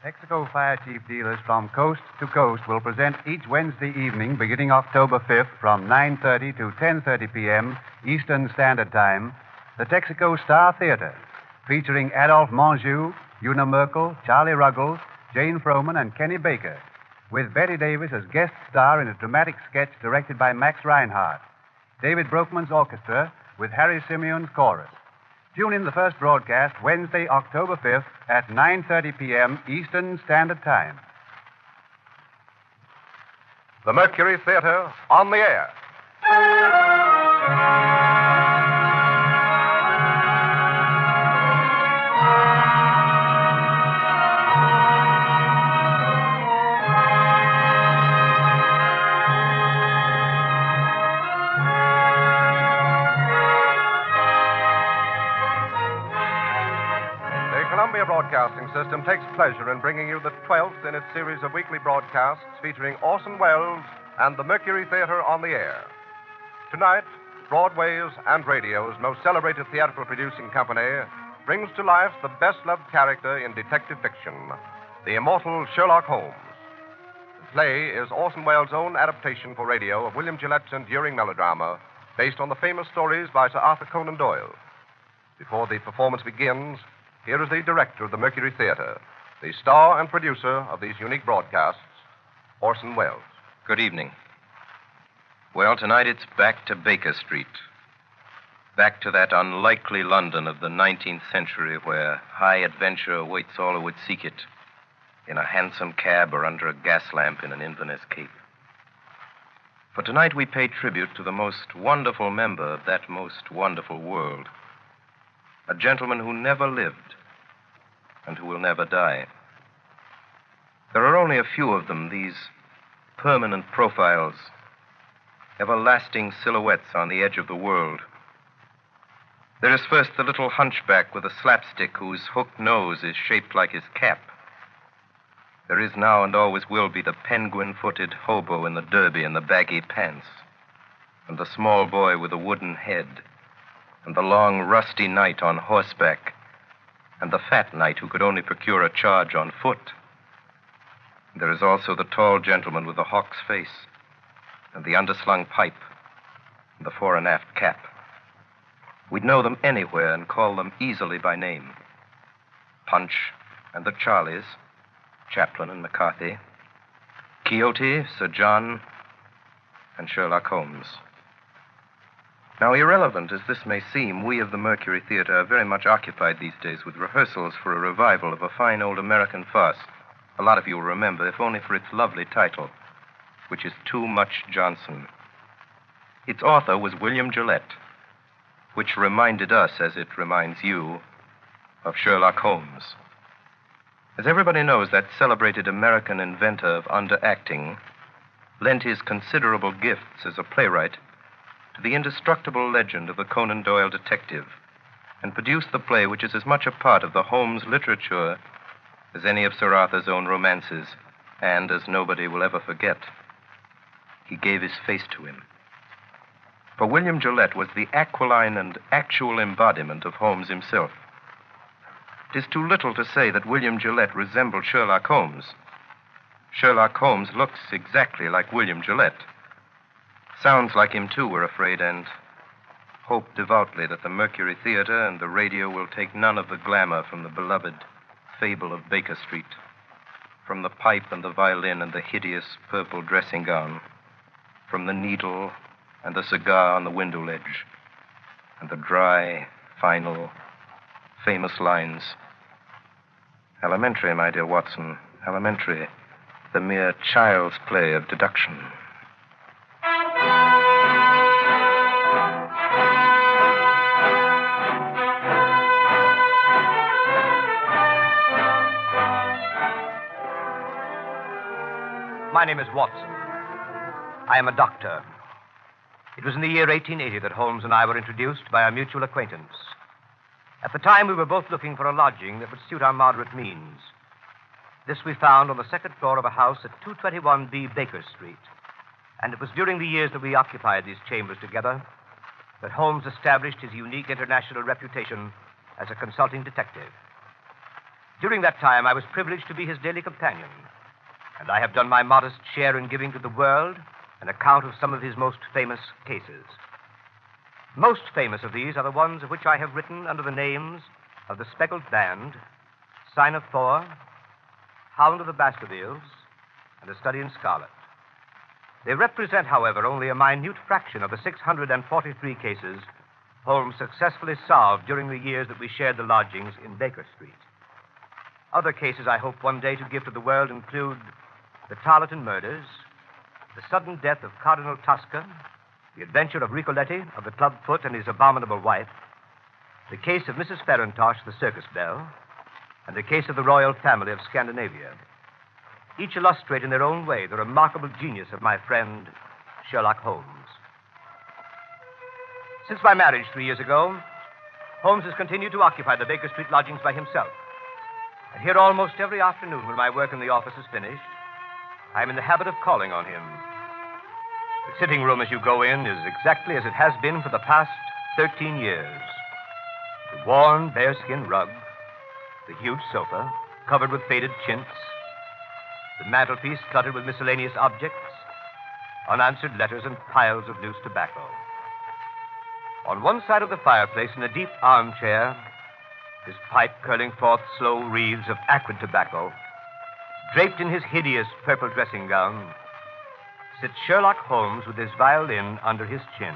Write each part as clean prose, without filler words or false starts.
Texaco Fire Chief dealers from coast to coast will present each Wednesday evening beginning October 5th from 9:30 to 10:30 p.m. Eastern Standard Time, the Texaco Star Theater, featuring Adolphe Menjou, Una Merkel, Charlie Ruggles, Jane Froman, and Kenny Baker, with Betty Davis as guest star in a dramatic sketch directed by Max Reinhardt. David Broekman's orchestra with Harry Simeon's chorus. Tune in the first broadcast Wednesday, October 5th at 9:30 p.m. Eastern Standard Time. The Mercury Theater on the air. The Columbia Broadcasting System takes pleasure in bringing you the 12th in its series of weekly broadcasts featuring Orson Welles and the Mercury Theater on the air. Tonight, Broadway's and radio's most celebrated theatrical producing company brings to life the best-loved character in detective fiction, the immortal Sherlock Holmes. The play is Orson Welles' own adaptation for radio of William Gillette's enduring melodrama based on the famous stories by Sir Arthur Conan Doyle. Before the performance begins, here is the director of the Mercury Theater, the star and producer of these unique broadcasts, Orson Welles. Good evening. Well, tonight it's back to Baker Street. Back to that unlikely London of the 19th century where high adventure awaits all who would seek it, in a hansom cab or under a gas lamp in an Inverness cape. For tonight we pay tribute to the most wonderful member of that most wonderful world, a gentleman who never lived and who will never die. There are only a few of them, these permanent profiles, everlasting silhouettes on the edge of the world. There is first the little hunchback with a slapstick whose hooked nose is shaped like his cap. There is now and always will be the penguin-footed hobo in the derby and the baggy pants, and the small boy with a wooden head, and the long, rusty knight on horseback, and the fat knight who could only procure a charge on foot. There is also the tall gentleman with the hawk's face, and the underslung pipe, and the fore and aft cap. We'd know them anywhere and call them easily by name. Punch and the Charlies, Chaplin and McCarthy, Quixote, Sir John, and Sherlock Holmes. Now, irrelevant as this may seem, we of the Mercury Theater are very much occupied these days with rehearsals for a revival of a fine old American farce. A lot of you will remember, if only for its lovely title, which is Too Much Johnson. Its author was William Gillette, which reminded us, as it reminds you, of Sherlock Holmes. As everybody knows, that celebrated American inventor of underacting lent his considerable gifts as a playwright to the indestructible legend of the Conan Doyle detective, and produced the play which is as much a part of the Holmes literature as any of Sir Arthur's own romances, and as nobody will ever forget. He gave his face to him. For William Gillette was the aquiline and actual embodiment of Holmes himself. It is too little to say that William Gillette resembled Sherlock Holmes. Sherlock Holmes looks exactly like William Gillette. Sounds like him, too, we're afraid, and hope devoutly that the Mercury Theater and the radio will take none of the glamour from the beloved fable of Baker Street, from the pipe and the violin and the hideous purple dressing gown, from the needle and the cigar on the window ledge, and the dry, final, famous lines. Elementary, my dear Watson, elementary, the mere child's play of deduction. My name is Watson. I am a doctor. It was in the year 1880 that Holmes and I were introduced by our mutual acquaintance. At the time, we were both looking for a lodging that would suit our moderate means. This we found on the second floor of a house at 221B Baker Street. And it was during the years that we occupied these chambers together that Holmes established his unique international reputation as a consulting detective. During that time, I was privileged to be his daily companion, and I have done my modest share in giving to the world an account of some of his most famous cases. Most famous of these are the ones of which I have written under the names of the Speckled Band, Sign of Thor, Hound of the Baskervilles, and A Study in Scarlet. They represent, however, only a minute fraction of the 643 cases Holmes successfully solved during the years that we shared the lodgings in Baker Street. Other cases I hope one day to give to the world include the Tarleton murders, the sudden death of Cardinal Tosca, the adventure of Ricoletti, of the clubfoot and his abominable wife, the case of Mrs. Farintosh, the circus belle, and the case of the royal family of Scandinavia. Each illustrate in their own way the remarkable genius of my friend Sherlock Holmes. Since my marriage 3 years ago, Holmes has continued to occupy the Baker Street lodgings by himself. And here almost every afternoon when my work in the office is finished, I am in the habit of calling on him. The sitting room as you go in is exactly as it has been for the past 13 years. The worn bearskin rug, the huge sofa covered with faded chintz, the mantelpiece cluttered with miscellaneous objects, unanswered letters, and piles of loose tobacco. On one side of the fireplace, in a deep armchair, his pipe curling forth slow wreaths of acrid tobacco, draped in his hideous purple dressing gown, sits Sherlock Holmes with his violin under his chin.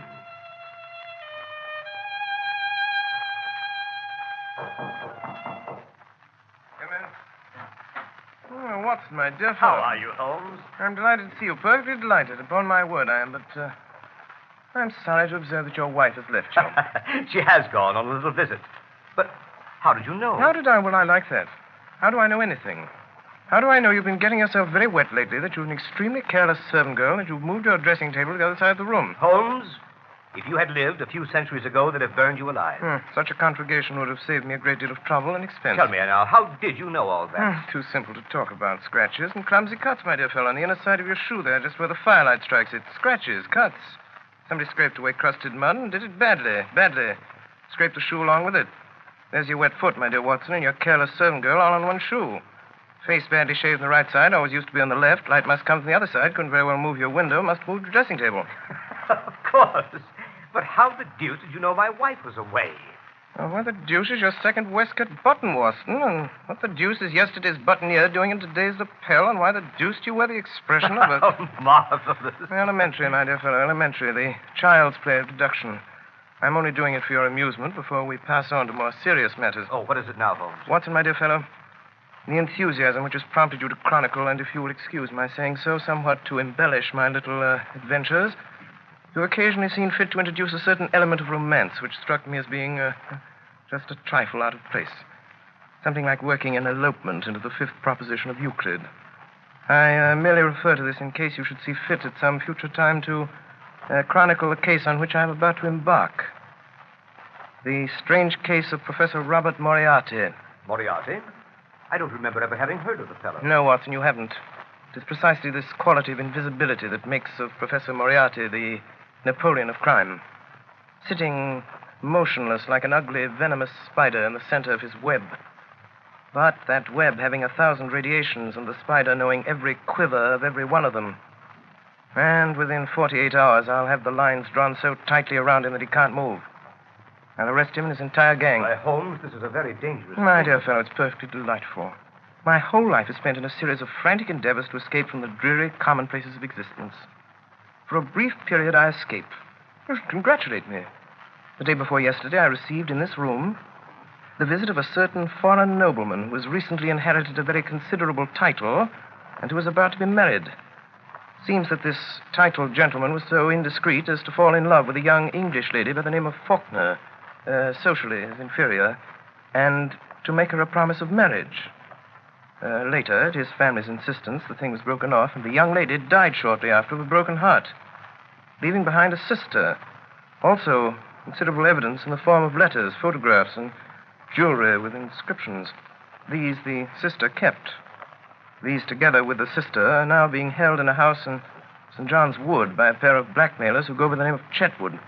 Come in. Oh, Watson, my dear How fellow. are you, Holmes? I'm delighted to see you. Perfectly delighted. Upon my word, I am. But I'm sorry to observe that your wife has left you. She has gone on a little visit. But how did you know? How did I? Well, I like that. How do I know anything? How do I know you've been getting yourself very wet lately, that you're an extremely careless servant girl, that you've moved your dressing table to the other side of the room? Holmes, if you had lived a few centuries ago, they'd have burned you alive. Such a conflagration would have saved me a great deal of trouble and expense. Tell me now, how did you know all that? Too simple to talk about. Scratches and clumsy cuts, my dear fellow, on the inner side of your shoe there, just where the firelight strikes it. Scratches, cuts. Somebody scraped away crusted mud and did it badly. Scraped the shoe along with it. There's your wet foot, my dear Watson, and your careless servant girl all on one shoe. Face badly shaved on the right side, always used to be on the left. Light must come from the other side. Couldn't very well move your window. Must move your dressing table. Of course. But how the deuce did you know my wife was away? Oh, what the deuce is your second waistcoat button, Watson? And what the deuce is yesterday's buttonniere doing in today's lapel? And why the deuce do you wear the expression of a... Oh, marvelous. Elementary, my dear fellow, elementary. The child's play of deduction. I'm only doing it for your amusement before we pass on to more serious matters. Oh, what is it now, Holmes? Watson, my dear fellow, the enthusiasm which has prompted you to chronicle, and if you will excuse my saying so, somewhat to embellish my little adventures, you occasionally seen fit to introduce a certain element of romance which struck me as being just a trifle out of place. Something like working an elopement into the fifth proposition of Euclid. I merely refer to this in case you should see fit at some future time to chronicle the case on which I am about to embark. The strange case of Professor Robert Moriarty. Moriarty? I don't remember ever having heard of the fellow. No, Watson, you haven't. It is precisely this quality of invisibility that makes of Professor Moriarty the Napoleon of crime. Sitting motionless like an ugly, venomous spider in the center of his web. But that web having 1,000 radiations and the spider knowing every quiver of every one of them. And within 48 hours, I'll have the lines drawn so tightly around him that he can't move. I'll arrest him and his entire gang. Why, Holmes, this is a very dangerous My thing. dear fellow, it's perfectly delightful. My whole life is spent in a series of frantic endeavors to escape from the dreary commonplaces of existence. For a brief period, I escape. You should congratulate me. The day before yesterday, I received in this room the visit of a certain foreign nobleman who has recently inherited a very considerable title and who is about to be married. Seems that this titled gentleman was so indiscreet as to fall in love with a young English lady by the name of Faulkner, socially his inferior, and to make her a promise of marriage. Later, at his family's insistence, the thing was broken off, and the young lady died shortly after of a broken heart, leaving behind a sister. Also, considerable evidence in the form of letters, photographs, and jewelry with inscriptions. These the sister kept. These, together with the sister, are now being held in a house in St. John's Wood by a pair of blackmailers who go by the name of Chetwood.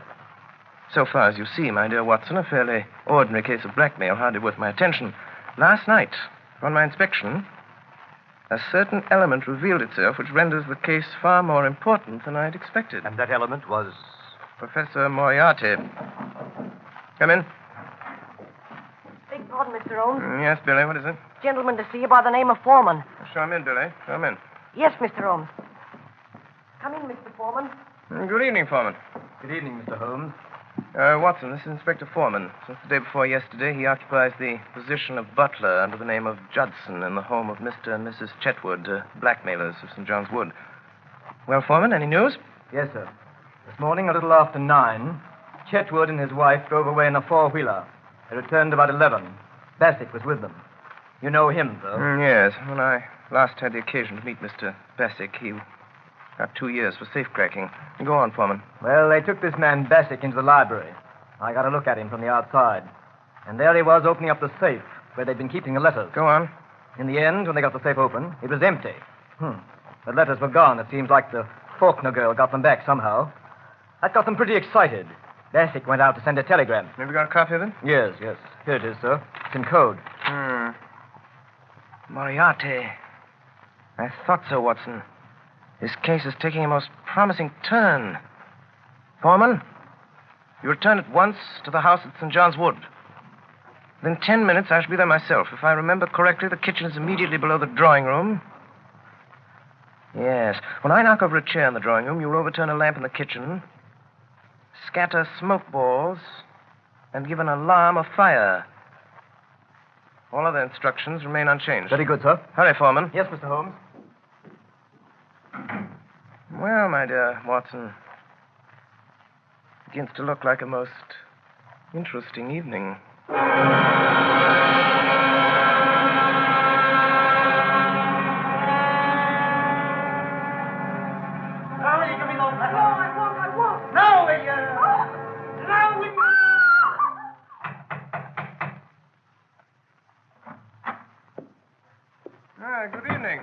So far as you see, my dear Watson, a fairly ordinary case of blackmail, hardly worth my attention. Last night, On my inspection, a certain element revealed itself which renders the case far more important than I'd expected. And that element was... Professor Moriarty. Come in. Beg pardon, Mr. Holmes. Yes, Billy, what is it? Gentleman to see you by the name of Foreman. Show him in, Billy. Show him in. Yes, Mr. Holmes. Come in, Mr. Foreman. Good evening, Foreman. Good evening, Mr. Holmes. Watson, this is Inspector Foreman. Since the day before yesterday, he occupies the position of butler under the name of Judson in the home of Mr. and Mrs. Chetwood, blackmailers of St. John's Wood. Well, Foreman, any news? Yes, sir. This morning, a little after 9, Chetwood and his wife drove away in a four-wheeler. They returned about 11. Bassett was with them. You know him, though. Yes. When I last had the occasion to meet Mr. Bassick, he got 2 years for safecracking. Go on, Foreman. Well, they took this man Bassick into the library. I got a look at him from the outside. And there he was opening up the safe where they'd been keeping the letters. Go on. In the end, when they got the safe open, it was empty. The letters were gone. It seems like the Faulkner girl got them back somehow. That got them pretty excited. Bassick went out to send a telegram. Have you got a copy of it? Yes. Here it is, sir. It's in code. Moriarty. I thought so, Watson. This case is taking a most promising turn. Foreman, you return at once to the house at St. John's Wood. Within 10 minutes, I shall be there myself. If I remember correctly, the kitchen is immediately below the drawing room. Yes. When I knock over a chair in the drawing room, you'll overturn a lamp in the kitchen, scatter smoke balls, and give an alarm of fire. All other instructions remain unchanged. Very good, sir. Hurry, Foreman. Yes, Mr. Holmes. Well, my dear Watson, begins to look like a most interesting evening. Good evening.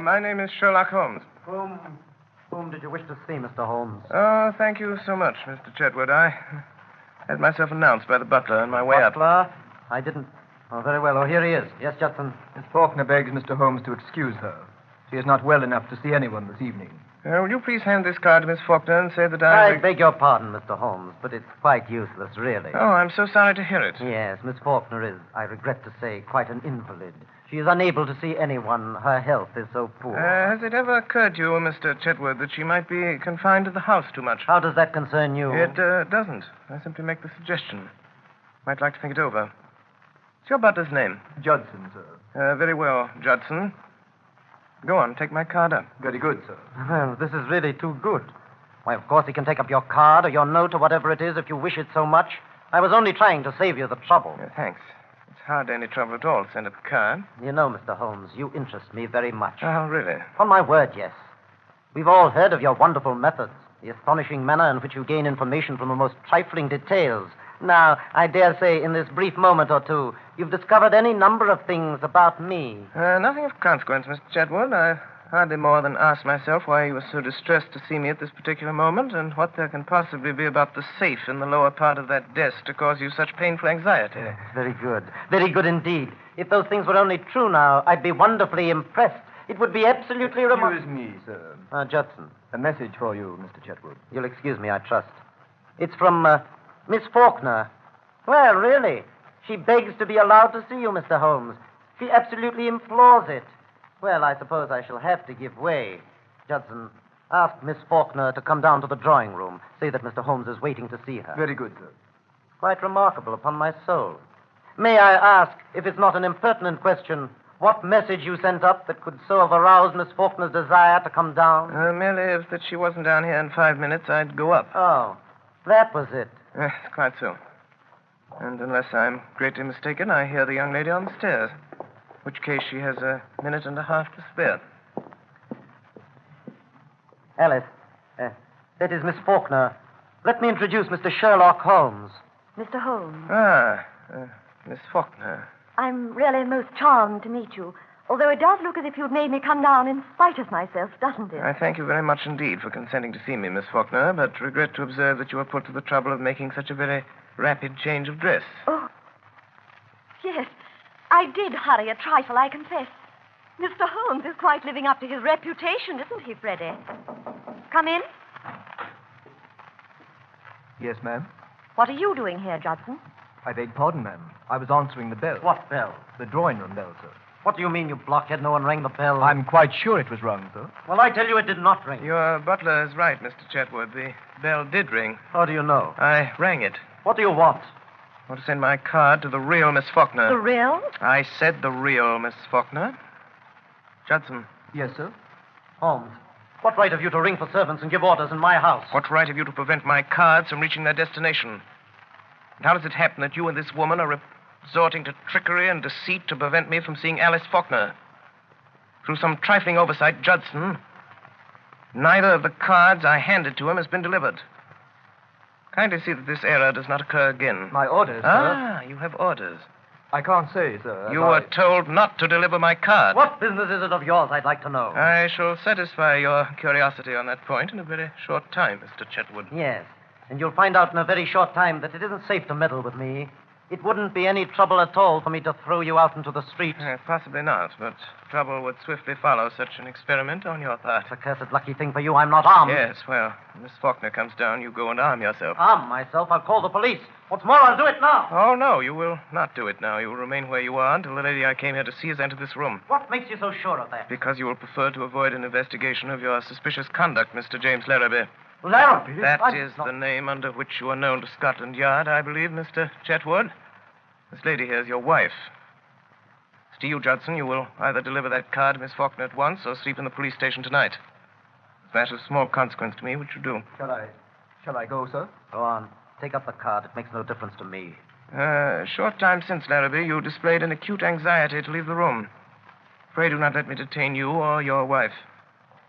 My name is Sherlock Holmes. Whom did you wish to see, Mr. Holmes? Oh, thank you so much, Mr. Chetwood. I had myself announced by the butler on my way up. Butler? I didn't. Oh, very well. Oh, here he is. Yes, Judson. Miss Faulkner begs Mr. Holmes to excuse her. She is not well enough to see anyone this evening. Will you please hand this card to Miss Faulkner and say that I beg your pardon, Mr. Holmes, but it's quite useless, really. Oh, I'm so sorry to hear it. Yes, Miss Faulkner is, I regret to say, quite an invalid. She is unable to see anyone. Her health is so poor. Has it ever occurred to you, Mr. Chetwood, that she might be confined to the house too much? How does that concern you? It doesn't. I simply make the suggestion. Might like to think it over. What's your butler's name? Judson, sir. Very well, Judson. Go on, take my card up. Very good, sir. Well, this is really too good. Why, of course, he can take up your card or your note or whatever it is if you wish it so much. I was only trying to save you the trouble. Thanks. It's hardly any trouble at all to send up a card. You know, Mr. Holmes, you interest me very much. Oh, really? On my word, yes. We've all heard of your wonderful methods, the astonishing manner in which you gain information from the most trifling details. Now, I dare say in this brief moment or two, you've discovered any number of things about me. Nothing of consequence, Mr. Chetwood. I hardly more than asked myself why you were so distressed to see me at this particular moment and what there can possibly be about the safe in the lower part of that desk to cause you such painful anxiety. Very good. Very good indeed. If those things were only true now, I'd be wonderfully impressed. It would be absolutely remarkable. Excuse me, sir. Judson. A message for you, Mr. Chetwood. You'll excuse me, I trust. It's from, Miss Faulkner. Well, really. She begs to be allowed to see you, Mr. Holmes. She absolutely implores it. Well, I suppose I shall have to give way. Judson, ask Miss Faulkner to come down to the drawing room. Say that Mr. Holmes is waiting to see her. Very good, sir. Quite remarkable, upon my soul. May I ask, if it's not an impertinent question, what message you sent up that could so have aroused Miss Faulkner's desire to come down? Merely if that she wasn't down here in 5 minutes, I'd go up. Oh, that was it. Yes, quite so. And unless I'm greatly mistaken, I hear the young lady on the stairs. In which case she has a minute and a half to spare. Alice, that is Miss Faulkner. Let me introduce Mr. Sherlock Holmes. Mr. Holmes, Miss Faulkner. I'm really most charmed to meet you. Although it does look as if you'd made me come down in spite of myself, doesn't it? I thank you very much indeed for consenting to see me, Miss Faulkner, but regret to observe that you were put to the trouble of making such a very rapid change of dress. Oh, yes. I did hurry a trifle, I confess. Mr. Holmes is quite living up to his reputation, isn't he, Freddie? Come in. Yes, ma'am. What are you doing here, Judson? I beg pardon, ma'am. I was answering the bell. What bell? The drawing room bell, sir. What do you mean, you blockhead? No one rang the bell. I'm quite sure it was rung, sir. Well, I tell you it did not ring. Your butler is right, Mr. Chetwood. The bell did ring. How do you know? I rang it. What do you want? I want to send my card to the real Miss Faulkner. The real? I said the real Miss Faulkner. Judson. Yes, sir. Holmes, what right have you to ring for servants and give orders in my house? What right have you to prevent my cards from reaching their destination? And how does it happen that you and this woman are resorting to trickery and deceit to prevent me from seeing Alice Faulkner? Through some trifling oversight, Judson, neither of the cards I handed to him has been delivered. Kindly see that this error does not occur again. My orders, sir. Ah, you have orders. I can't say, sir. You were told not to deliver my card. What business is it of yours, I'd like to know? I shall satisfy your curiosity on that point in a very short time, Mr. Chetwood. Yes, and you'll find out in a very short time that it isn't safe to meddle with me. It wouldn't be any trouble at all for me to throw you out into the street. Possibly not, but trouble would swiftly follow such an experiment on your part. It's a cursed lucky thing for you I'm not armed. Yes, well, when Miss Faulkner comes down, you go and arm yourself. Arm myself? I'll call the police. What's more, I'll do it now. Oh, no, you will not do it now. You will remain where you are until the lady I came here to see has entered this room. What makes you so sure of that? Because you will prefer to avoid an investigation of your suspicious conduct, Mr. James Larrabee. Larrabee? That is the name under which you are known to Scotland Yard, I believe, Mr. Chetwood. This lady here is your wife. As to you, Judson, you will either deliver that card to Miss Faulkner at once or sleep in the police station tonight. It's a matter of small consequence to me which you do. Shall I go, sir? Go on. Take up the card. It makes no difference to me. A short time since, Larrabee, you displayed an acute anxiety to leave the room. Pray do not let me detain you or your wife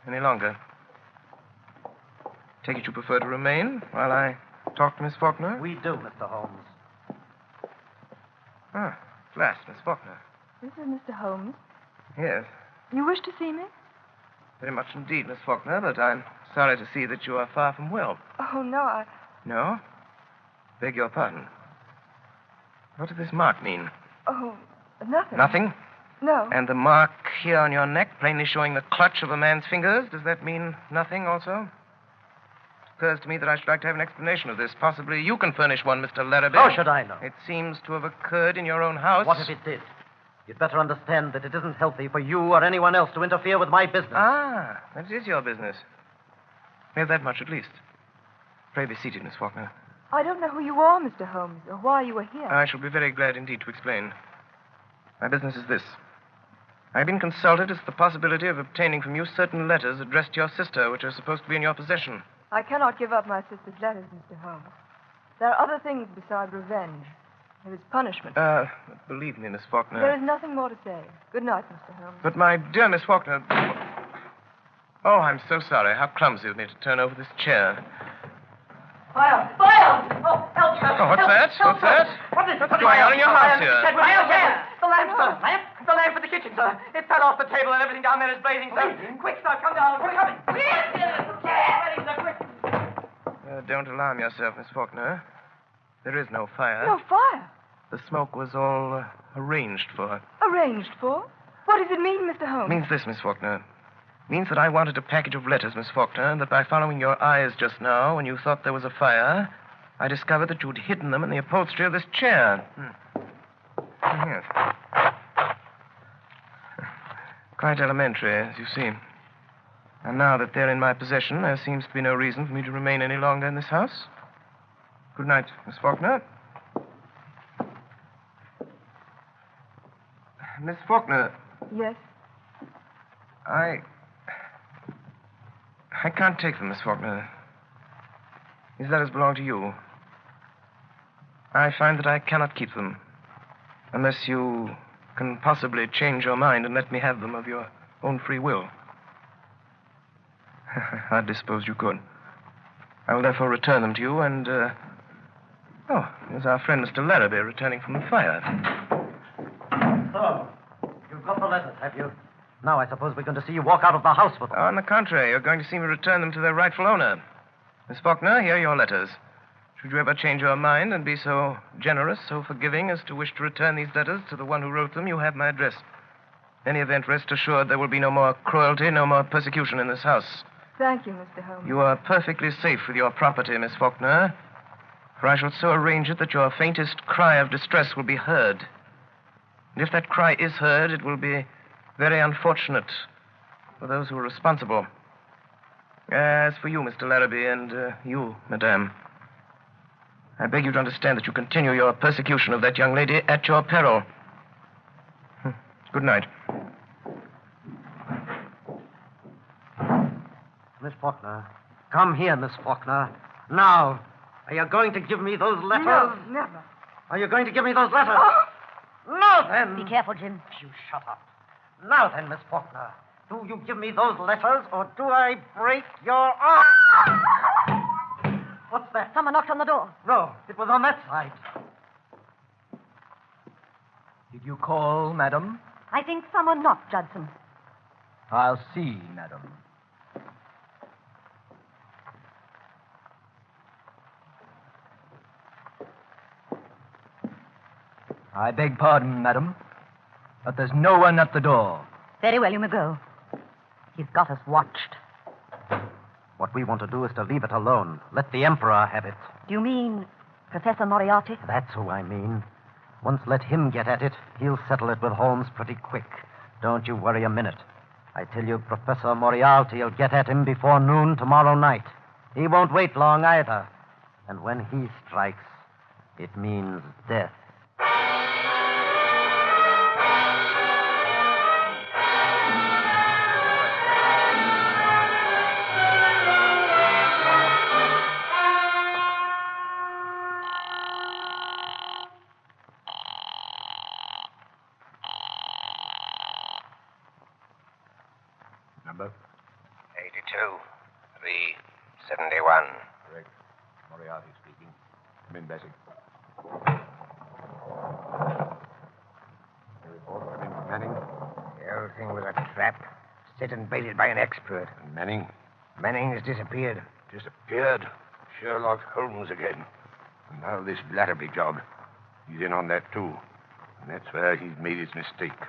any longer. Take it you prefer to remain while I talk to Miss Faulkner? We do, Mr. Holmes. Ah, at last, Miss Faulkner. This is Mr. Holmes. Yes, You wish to see me? very much indeed, Miss Faulkner, but I'm sorry to see that you are far from well. Oh, no, No? Beg your pardon. What does this mark mean? Oh, nothing. Nothing? No. And the mark here on your neck, plainly showing the clutch of a man's fingers, does that mean nothing also? It occurs to me that I should like to have an explanation of this. Possibly you can furnish one, Mr. Larrabee. How should I know? It seems to have occurred in your own house. What if it did? You'd better understand that it isn't healthy for you or anyone else to interfere with my business. Ah, that is your business. We have that much at least. Pray be seated, Miss Faulkner. I don't know who you are, Mr. Holmes, or why you are here. I shall be very glad indeed to explain. My business is this. I've been consulted as to the possibility of obtaining from you certain letters addressed to your sister, which are supposed to be in your possession. I cannot give up my sister's letters, Mr. Holmes. There are other things besides revenge. There is punishment. Believe me, Miss Faulkner. There is nothing more to say. Good night, Mr. Holmes. But my dear Miss Faulkner... Oh, I'm so sorry. How clumsy of me to turn over this chair. Fire! Fire! Oh, help! Oh, what's that? What's that? What is What's going on in your house here? The lamp, sir. Lamp? The lamp in the kitchen, sir. It fell off the table and everything down there is blazing, sir. Quick, sir, come down. We're coming. Don't alarm yourself, Miss Faulkner. There is no fire. No fire. The smoke was all arranged for. Arranged for? What does it mean, Mr. Holmes? It means this, Miss Faulkner. It means that I wanted a package of letters, Miss Faulkner, and that by following your eyes just now, when you thought there was a fire, I discovered that you'd hidden them in the upholstery of this chair. Yes. Quite elementary, as you see. And now that they're in my possession, there seems to be no reason for me to remain any longer in this house. Good night, Miss Faulkner. Miss Faulkner, Yes. I can't take them, Miss Faulkner. These letters belong to you. I find that I cannot keep them unless you can possibly change your mind and let me have them of your own free will. I hardly suppose you could. I will therefore return them to you and, Oh, here's our friend Mr. Larrabee returning from the fire. So, you've got the letters, have you? Now I suppose we're going to see you walk out of the house with them. On the contrary, you're going to see me return them to their rightful owner. Miss Faulkner, here are your letters. Should you ever change your mind and be so generous, so forgiving as to wish to return these letters to the one who wrote them, you have my address. In any event, rest assured there will be no more cruelty, no more persecution in this house. Thank you, Mr. Holmes. You are perfectly safe with your property, Miss Faulkner. For I shall so arrange it that your faintest cry of distress will be heard. And if that cry is heard, it will be very unfortunate for those who are responsible. As for you, Mr. Larrabee, and you, Madame, I beg you to understand that you continue your persecution of that young lady at your peril. Good night. Miss Faulkner. Come here, Miss Faulkner. Now. Are you going to give me those letters? No, never. Are you going to give me those letters? Now then. Be careful, Jim. You shut up. Now then, Miss Faulkner. Do you give me those letters, or do I break your arm? What's that? Someone knocked on the door. No, it was on that side. Did you call, madam? I think someone knocked, Judson. I'll see, madam. I beg pardon, madam, but there's no one at the door. Very well, you may go. He's got us watched. What we want to do is to leave it alone. Let the Emperor have it. Do you mean Professor Moriarty? That's who I mean. Once let him get at it, he'll settle it with Holmes pretty quick. Don't you worry a minute. I tell you, Professor Moriarty will get at him before noon tomorrow night. He won't wait long either. And when he strikes, it means death. Number? 82, 371. Correct. Moriarty speaking. Come in, Bessie. Your report, come in, Manning. The whole thing was a trap, set and baited by an expert. And Manning? Manning has disappeared. Disappeared? Sherlock Holmes again. And now this Larrabee job. He's in on that, too. And that's where he's made his mistake.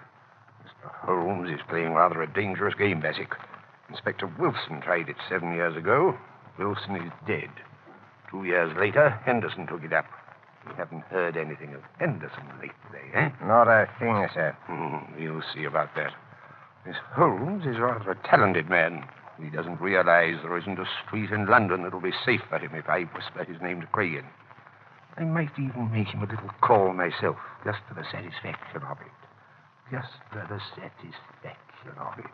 Mr. Holmes is playing rather a dangerous game, Bassick. Inspector Wilson tried it 7 years ago. Wilson is dead. 2 years later, Henderson took it up. We haven't heard anything of Henderson lately, eh? Not a thing, sir. We'll see about that. This Holmes is rather a talented man. He doesn't realize there isn't a street in London that'll be safe for him if I whisper his name to Cragen. I might even make him a little call myself, just for the satisfaction of it. Just for the satisfaction of it.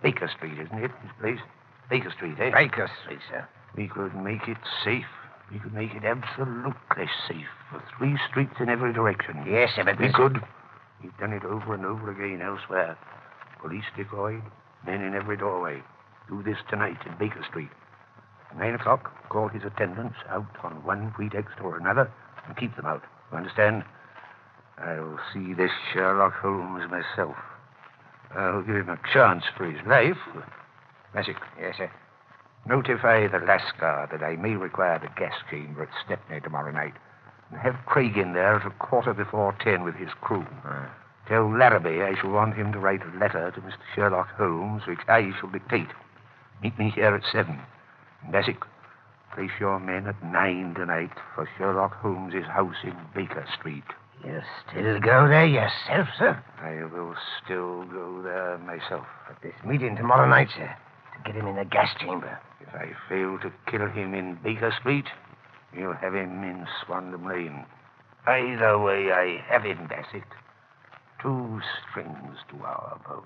Baker Street, isn't it, his place? Baker Street, eh? Baker Street, sir. We could make it safe. We could make it absolutely safe for 3 streets in every direction. Yes, sir, but we could. We've done it over and over again elsewhere. Police decoyed, men in every doorway. Do this tonight in Baker Street. At 9 o'clock, call his attendants out on one pretext or another and keep them out. You understand? I'll see this Sherlock Holmes myself. I'll give him a chance for his life. Bassick. Yes, sir. Notify the Lascar that I may require the gas chamber at Stepney tomorrow night. And have Craig in there at 10:15 with his crew. Tell Larrabee I shall want him to write a letter to Mr. Sherlock Holmes, which I shall dictate. Meet me here at 7. And Bassick, place your men at 9 tonight for Sherlock Holmes' house in Baker Street. You still go there yourself, sir? I will still go there myself. At this meeting tomorrow night, sir, to get him in the gas chamber. If I fail to kill him in Baker Street, you'll have him in Swandam Lane. Either way, I have him, Bassick. 2 strings to our bow.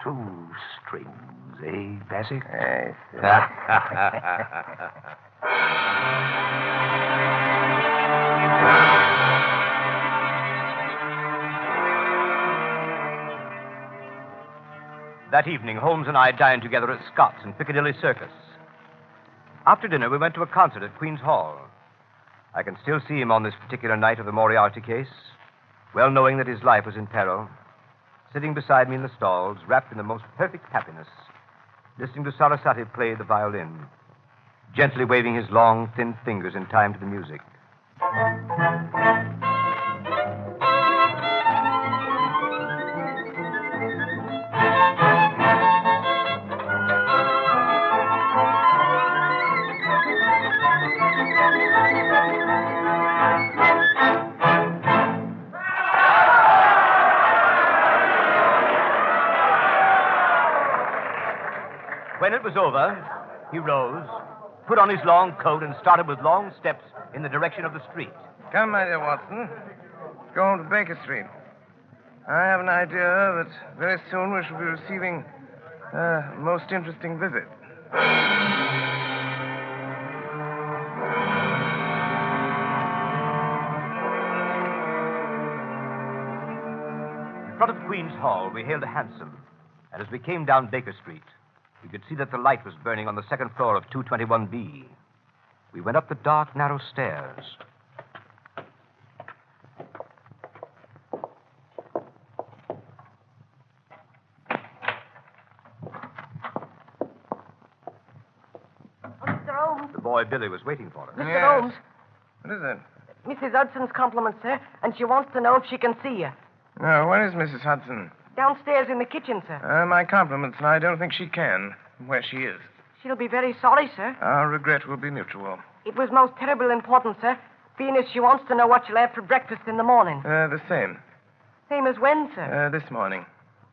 2 strings, eh, Bassick? Yes, That evening, Holmes and I dined together at Scott's in Piccadilly Circus. After dinner, we went to a concert at Queen's Hall. I can still see him on this particular night of the Moriarty case, well knowing that his life was in peril, sitting beside me in the stalls, wrapped in the most perfect happiness, listening to Sarasate play the violin. gently waving his long, thin fingers in time to the music. When it was over, he rose, put on his long coat, and started with long steps in the direction of the street. Come, my dear Watson. Go on to Baker Street. I have an idea that very soon we shall be receiving a most interesting visit. In front of Queen's Hall, we hailed a hansom, and as we came down Baker Street, we could see that the light was burning on the second floor of 221B. We went up the dark, narrow stairs. Mr. Holmes. The boy Billy was waiting for us. Mr. Holmes. What is it? Mrs. Hudson's compliments, sir, and she wants to know if she can see you. No, where is Mrs. Hudson? Downstairs in the kitchen, sir. My compliments, and I don't think she can, where she is. She'll be very sorry, sir. Our regret will be mutual. It was most terrible important, sir, being as she wants to know what you'll have for breakfast in the morning. The same. Same as when, sir? This morning.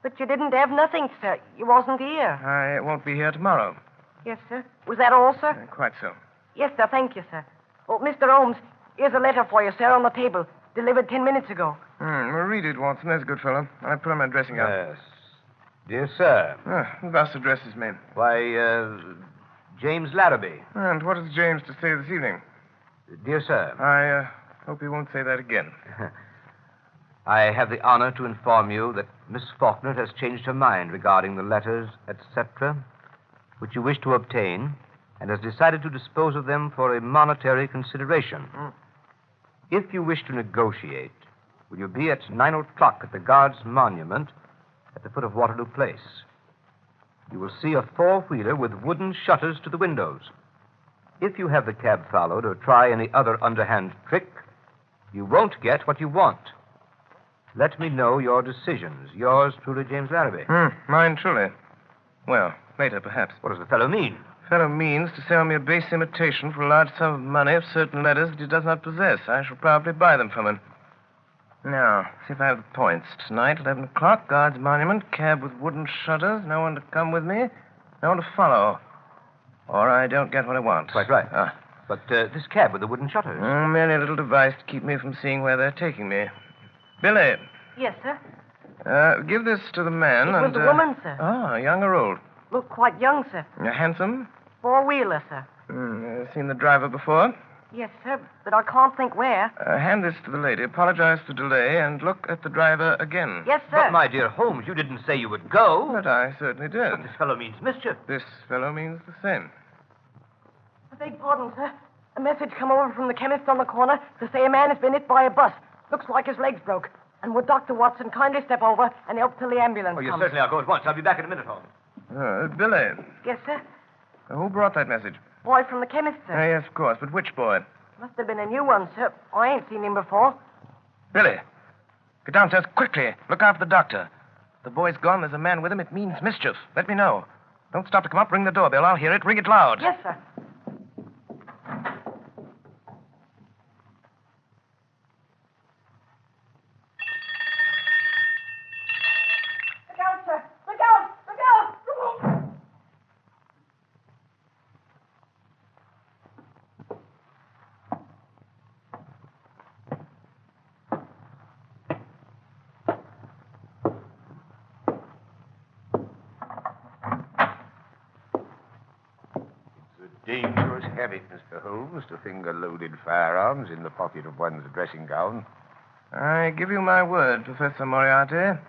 But you didn't have nothing, sir. You wasn't here. I won't be here tomorrow. Yes, sir. Was that all, sir? Quite so. Yes, sir. Thank you, sir. Oh, Mr. Holmes, here's a letter for you, sir, on the table. Delivered 10 minutes ago. Well, read it, Watson. There's a good fellow. I put on my dressing gown. Yes. Dear sir. Who thus addresses me? Why, James Larrabee. And what has James to say this evening? Dear sir. I hope he won't say that again. I have the honor to inform you that Miss Faulkner has changed her mind regarding the letters, etc., which you wish to obtain, and has decided to dispose of them for a monetary consideration. If you wish to negotiate, will you be at 9 o'clock at the Guards' Monument at the foot of Waterloo Place? You will see a four-wheeler with wooden shutters to the windows. If you have the cab followed or try any other underhand trick, you won't get what you want. Let me know your decisions. Yours truly, James Larrabee. Mine truly. Well, later, perhaps. What does the fellow mean? Fellow means to sell me a base imitation for a large sum of money of certain letters that he does not possess. I shall probably buy them from him. Now, see if I have the points. Tonight, 11 o'clock, Guards Monument, cab with wooden shutters, no one to come with me, no one to follow. Or I don't get what I want. Quite right. But this cab with the wooden shutters? Merely a little device to keep me from seeing where they're taking me. Billy. Yes, sir. Give this to the man. It was a woman, sir. Ah, young or old? Looked quite young, sir. Handsome? Four-wheeler, sir. Seen the driver before? Yes, sir, but I can't think where. Hand this to the lady, apologize for delay, and look at the driver again. Yes, sir. But, my dear Holmes, you didn't say you would go. But I certainly did. But this fellow means mischief. This fellow means the same. I beg pardon, sir. A message come over from the chemist on the corner to say a man has been hit by a bus. Looks like his legs broke. And would Dr. Watson kindly step over and help till the ambulance Oh, yes, comes? certainly. I'll go at once. I'll be back in a minute, Holmes. Billy. Yes, sir. Who brought that message? Boy from the chemist, sir. Yes, of course. But which boy? Must have been a new one, sir. I ain't seen him before. Billy. Get downstairs quickly. Look after the doctor. The boy's gone. There's a man with him. It means mischief. Let me know. Don't stop to come up. Ring the doorbell. I'll hear it. Ring it loud. Yes, sir. Look out, sir. Look out. Look out. Dangerous habit, Mr. Holmes, to finger loaded firearms in the pocket of one's dressing gown. I give you my word, Professor Moriarty.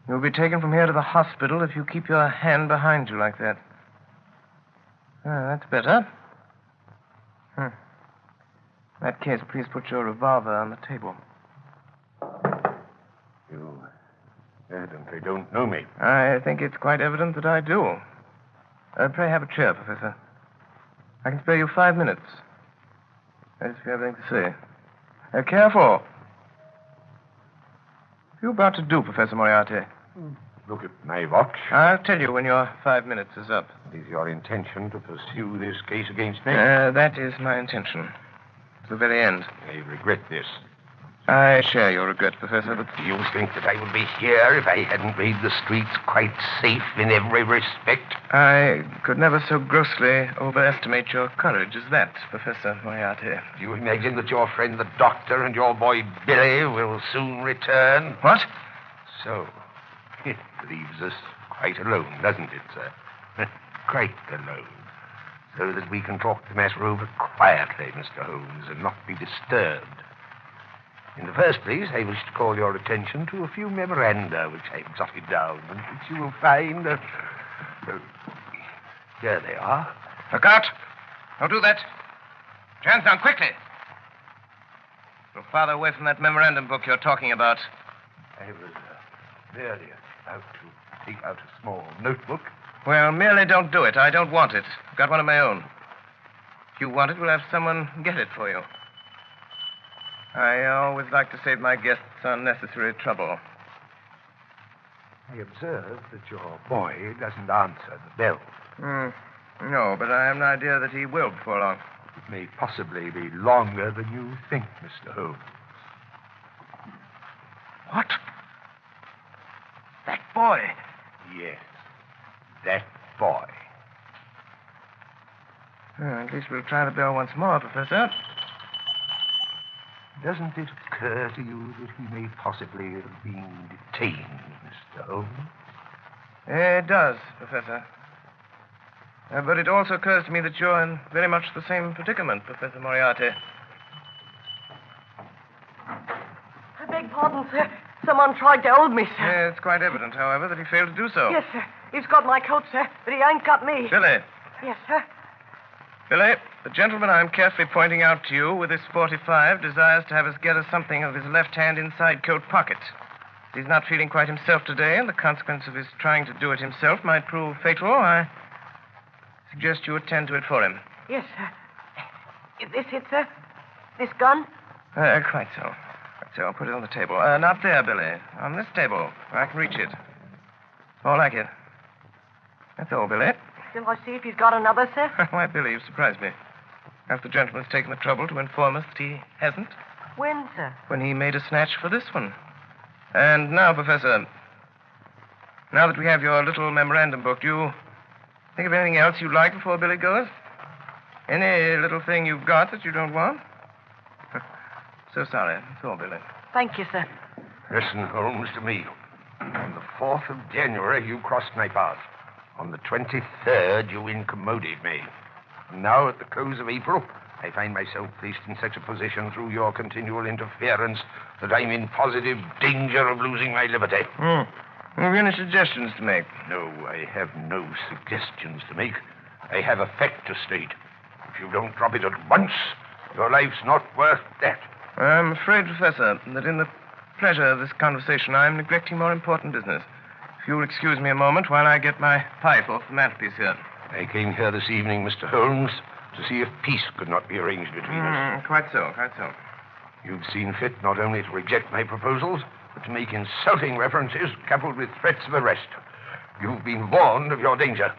You'll be taken from here to the hospital if you keep your hand behind you like that. That's better. In that case, please put your revolver on the table. You evidently don't know me. I think it's quite evident that I do. Pray have a chair, Professor. I can spare you 5 minutes. If you have anything to say. Careful. What are you about to do, Professor Moriarty? Look at my watch. I'll tell you when your 5 minutes is up. Is your intention to pursue this case against me? That is my intention. To the very end. I regret this. I share your regret, Professor, but... Do you think that I would be here if I hadn't made the streets quite safe in every respect? I could never so grossly overestimate your courage as that, Professor Moriarty. Do you imagine that your friend the doctor and your boy Billy will soon return? What? So, it leaves us quite alone, doesn't it, sir? Quite alone. So that we can talk the matter over quietly, Mr. Holmes, and not be disturbed. In the first place, I wish to call your attention to a few memoranda which I've jotted down, and which you will find... here they are. Look out! Don't do that. Put your hands down quickly. Go farther away from that memorandum book you're talking about. I was merely about to take out a small notebook. Well, merely don't do it. I don't want it. I've got one of my own. If you want it, we'll have someone get it for you. I always like to save my guests unnecessary trouble. I observe that your boy doesn't answer the bell. No, but I have an idea that he will before long. It may possibly be longer than you think, Mr. Holmes. What? That boy? Yes, that boy. At least we'll try the bell once more, Professor. Doesn't it occur to you that he may possibly have been detained, Mr. Holmes? It does, Professor. But it also occurs to me that you're in very much the same predicament, Professor Moriarty. I beg pardon, sir. Someone tried to hold me, sir. It's quite evident, however, that he failed to do so. Yes, sir. He's got my coat, sir, but he ain't got me. Billy. Yes, sir. Billy, the gentleman I'm carefully pointing out to you with this 45 desires to have us gather something of his left hand inside coat pocket. He's not feeling quite himself today, and the consequence of his trying to do it himself might prove fatal. I suggest you attend to it for him. Yes, sir. Is this it, sir? This gun? Quite so. Quite so. I'll put it on the table. Not there, Billy. On this table, where I can reach it. More like it. That's all, Billy. Shall I see if he's got another, sir? Why, Billy, you've surprised me. Half the gentleman's taken the trouble to inform us that he hasn't. When, sir? When he made a snatch for this one. And now, Professor, now that we have your little memorandum book, do you think of anything else you'd like before Billy goes? Any little thing you've got that you don't want? So sorry. That's all, Billy. Thank you, sir. Listen, Holmes, to me. On the 4th of January, you crossed my path. On the 23rd, you incommoded me. And now, at the close of April, I find myself placed in such a position through your continual interference that I'm in positive danger of losing my liberty. Have you any suggestions to make? No, I have no suggestions to make. I have a fact to state. If you don't drop it at once, your life's not worth that. I'm afraid, Professor, that in the pleasure of this conversation, I'm neglecting more important business. If you'll excuse me a moment while I get my pipe off the mantelpiece here. I came here this evening, Mr. Holmes, to see if peace could not be arranged between us. Quite so, quite so. You've seen fit not only to reject my proposals, but to make insulting references coupled with threats of arrest. You've been warned of your danger.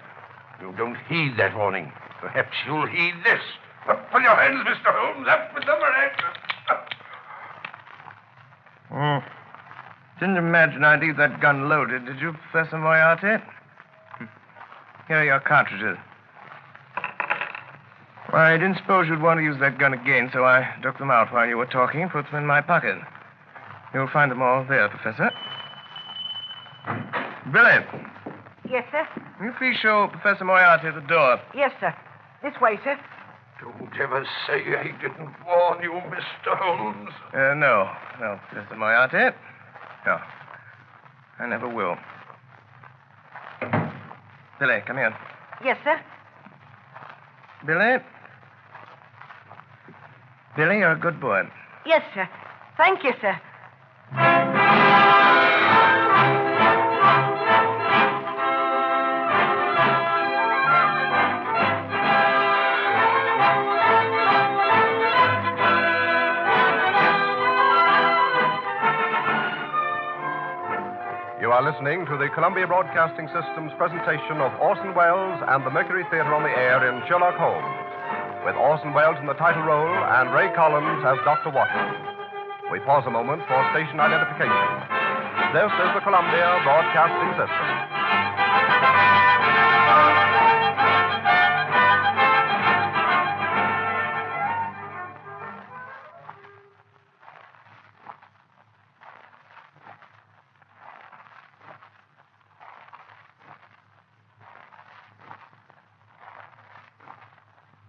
You don't heed that warning. Perhaps you'll heed this. Up with your hands, Mr. Holmes. Up with them, Didn't imagine I'd leave that gun loaded, did you, Professor Moriarty? Here are your cartridges. I didn't suppose you'd want to use that gun again, so I took them out while you were talking and put them in my pocket. You'll find them all there, Professor. Billy. Yes, sir? Will you please show Professor Moriarty the door? Yes, sir. This way, sir. Don't ever say I didn't warn you, Mr. Holmes. No, Professor Moriarty. No. I never will. Billy, come here. Yes, sir. Billy? Billy, you're a good boy. Yes, sir. Thank you, sir. listening to the Columbia Broadcasting System's presentation of Orson Welles and the Mercury Theater on the Air in Sherlock Holmes, with Orson Welles in the title role and Ray Collins as Dr. Watson. We pause a moment for station identification. This is the Columbia Broadcasting System.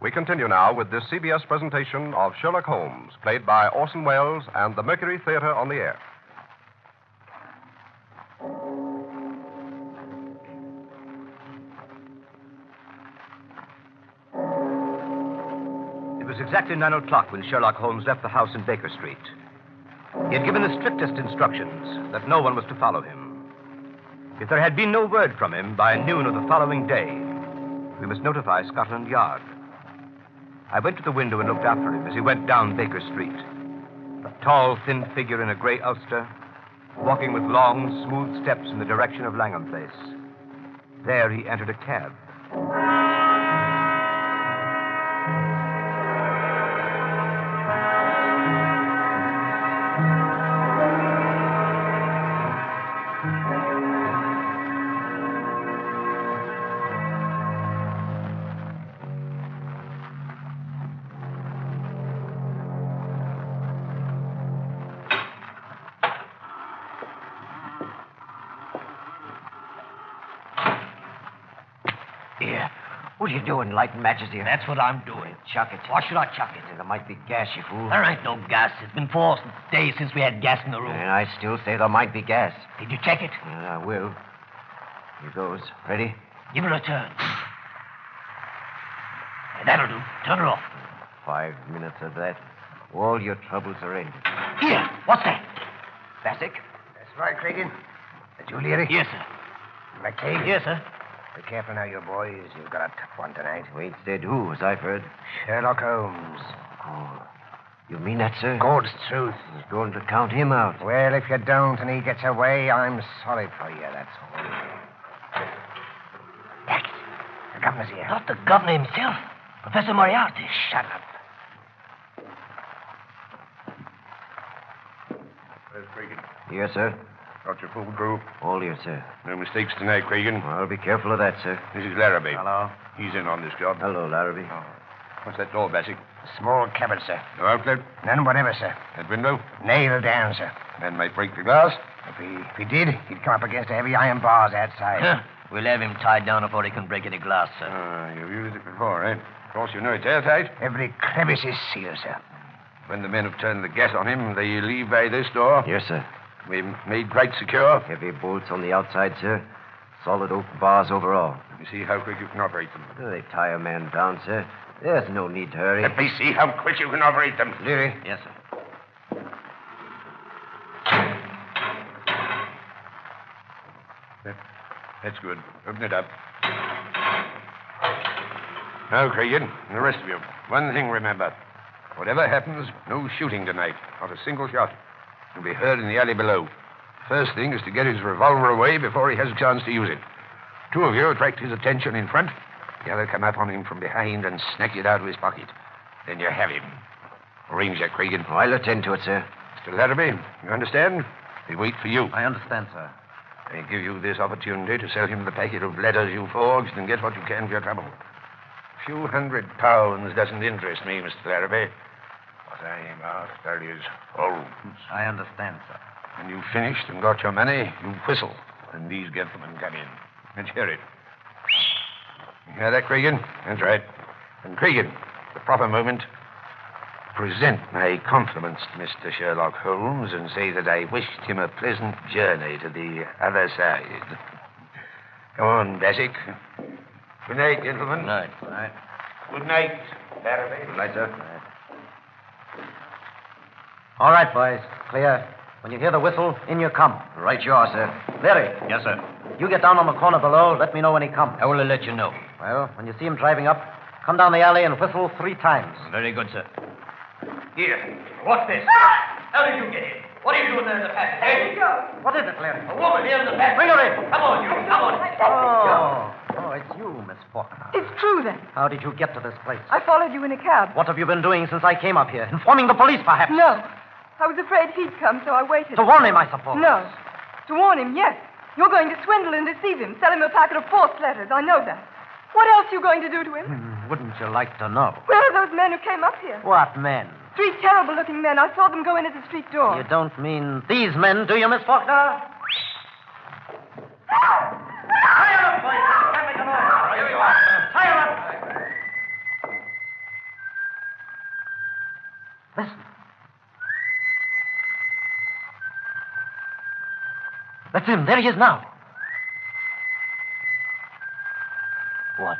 We continue now with this CBS presentation of Sherlock Holmes, played by Orson Welles and the Mercury Theater on the Air. It was exactly 9 o'clock when Sherlock Holmes left the house in Baker Street. He had given the strictest instructions that no one was to follow him. If there had been no word from him by noon of the following day, we must notify Scotland Yard. I went to the window and looked after him as he went down Baker Street. A tall, thin figure in a gray ulster, walking with long, smooth steps in the direction of Langham Place. There he entered a cab. What are you doing, lighting matches here? That's what I'm doing. Chuck it. Why should I chuck it? There might be gas, you fool. There ain't no gas. It's been 4 days since we had gas in the room. And I still say there might be gas. Did you check it? I will. Here goes. Ready? Give it a turn. That'll do. Turn it off. 5 minutes of that. All your troubles are ended. Here. What's that? Bassick? That's right, Cregan. That you, Leary? Yes, sir. McCabe? Yes, sir. Be careful now, you boys. You've got a tough one tonight. Wait, said who, as I've heard? Sherlock Holmes. Oh. You mean that, sir? God's truth. He's going to count him out. Well, if you don't and he gets away, I'm sorry for you, that's all. Jack, the governor's here. Not the governor himself. Professor Moriarty. Shut up. Where's Cregan? Yes, sir. Got your full crew? All here, sir. No mistakes tonight, Cregan. Well, be careful of that, sir. This is Larrabee. Hello. He's in on this job. Hello, Larrabee. Oh. What's that door, Bassick? Small cupboard, sir. No outlet? None whatever, sir. That window? Nailed down, sir. Man might break the glass. If he did, he'd come up against the heavy iron bars outside. Huh. We'll have him tied down before he can break any glass, sir. You've used it before, eh? Of course, you know it's airtight. Every crevice is sealed, sir. When the men have turned the gas on him, they leave by this door. Yes, sir. We've made quite secure. Heavy bolts on the outside, sir. Solid oak bars overall. Let me see how quick you can operate them. They tie a man down, sir. There's no need to hurry. Let me see how quick you can operate them. Leary. Yes, sir. That's good. Open it up. Now, Cregan, and the rest of you, one thing remember. Whatever happens, no shooting tonight. Not a single shot. He'll be heard in the alley below. First thing is to get his revolver away before he has a chance to use it. 2 of you attract his attention in front. The other come up on him from behind and snatch it out of his pocket. Then you have him. Arrange that, Cregan. Oh, I'll attend to it, sir. Mr. Larrabee, you understand? They wait for you. I understand, sir. They give you this opportunity to sell him the packet of letters you forged and get what you can for your trouble. A few £100 doesn't interest me, Mr. Larrabee. What I'm after is Holmes. I understand, sir. When you've finished and got your money, you whistle, and these gentlemen come in. Let's hear it. You hear that, Cregan? That's right. And Cregan, the proper moment, present my compliments to Mr. Sherlock Holmes and say that I wished him a pleasant journey to the other side. Come on, Bassick. Good night, gentlemen. Good night. Good night. Good night, Larrabee. Good night, sir. All right, boys. Clear. When you hear the whistle, in you come. Right you are, sir. Leary. Yes, sir. You get down on the corner below. Let me know when he comes. I will let you know. Well, when you see him driving up, come down the alley and whistle 3 times. Very good, sir. Here. What's this? How did you get in? What are you doing there in the passage? Hey, What is it, Larry? a woman here in the passage. Bring her in. Come on, you. Come on. Oh, it's you, Miss Faulkner. It's true, then. How did you get to this place? I followed you in a cab. What have you been doing since I came up here? Informing the police, perhaps? No. I was afraid he'd come, so I waited. To warn him, I suppose. No. To warn him, yes. You're going to swindle and deceive him, sell him a packet of forged letters. I know that. What else are you going to do to him? Wouldn't you like to know? Where are those men who came up here? What men? 3 terrible-looking men. I saw them go in at the street door. You don't mean these men, do you, Miss Faulkner? Listen. That's him. There he is now. What?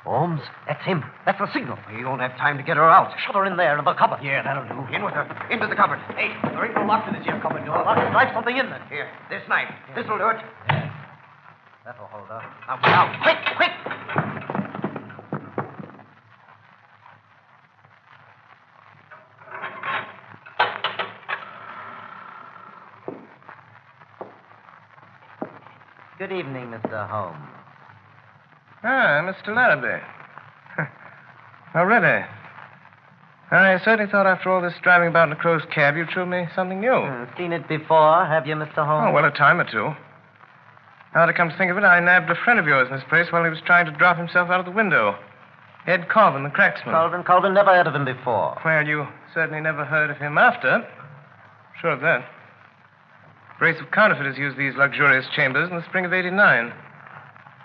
Holmes? That's him. That's the signal. You won't have time to get her out. Shut her in there in the cupboard. Yeah, that'll do. In with her. Into the cupboard. Hey, there ain't no lock to this here cupboard door. I'll drive something in then. Here, this knife. This'll do it. That'll hold her. Now, quick, quick. Good evening, Mr. Holmes. Ah, Mr. Larrabee. Already. I certainly thought after all this driving about in a crow's cab, you'd show me something new. Seen it before, have you, Mr. Holmes? Oh, well, a time or two. Now to come to think of it, I nabbed a friend of yours in this place while he was trying to drop himself out of the window. Ed Colvin, the cracksman. Colvin, never heard of him before. Well, you certainly never heard of him after. Sure of that. A brace of counterfeiters used these luxurious chambers in the spring of '89.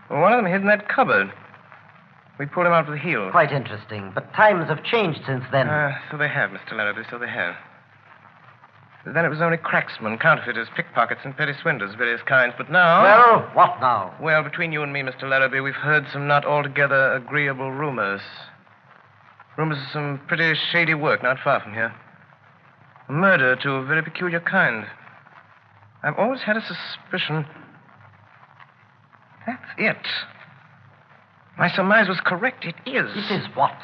Well, one of them hid in that cupboard. We pulled him out with a heel. Quite interesting. But times have changed since then. So they have, Mr. Larrabee, so they have. But then it was only cracksmen, counterfeiters, pickpockets, and petty swindlers of various kinds. But now... Well, what now? Well, between you and me, Mr. Larrabee, we've heard some not altogether agreeable rumors. Rumors of some pretty shady work not far from here. A murder to a very peculiar kind. I've always had a suspicion... That's it. My surmise was correct. It is. It is what?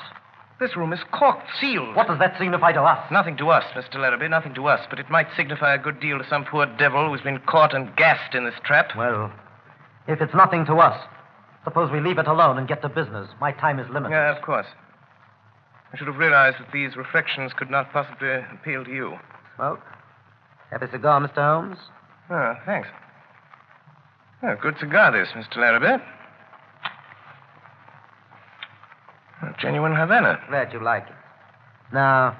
This room is corked, sealed. What does that signify to us? Nothing to us, Mr. Larrabee, nothing to us. But it might signify a good deal to some poor devil who's been caught and gassed in this trap. Well, if it's nothing to us, suppose we leave it alone and get to business. My time is limited. Yeah, of course. I should have realized that these reflections could not possibly appeal to you. Smoke? Have a cigar, Mr. Holmes? Oh, thanks. Oh, good cigar, this, Mr. Larrabee. A genuine Havana. Glad you like it. Now,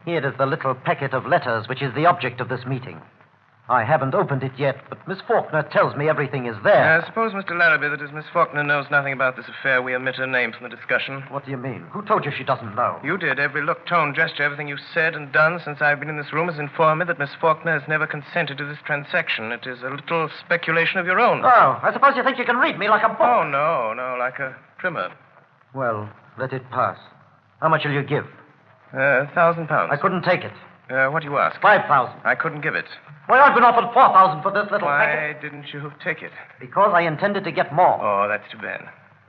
here is the little packet of letters which is the object of this meeting. I haven't opened it yet, but Miss Faulkner tells me everything is there. I suppose, Mr. Larrabee, that as Miss Faulkner knows nothing about this affair, we omit her name from the discussion. What do you mean? Who told you she doesn't know? You did. Every look, tone, gesture, everything you've said and done since I've been in this room has informed me that Miss Faulkner has never consented to this transaction. It is a little speculation of your own. Oh, I suppose you think you can read me like a book. Oh, no, like a primer. Well, let it pass. How much will you give? £1,000. I couldn't take it. What do you ask? 5,000. I couldn't give it. Why, I've been offered 4,000 for this little packet. Why didn't you take it? Because I intended to get more. Oh, that's too bad.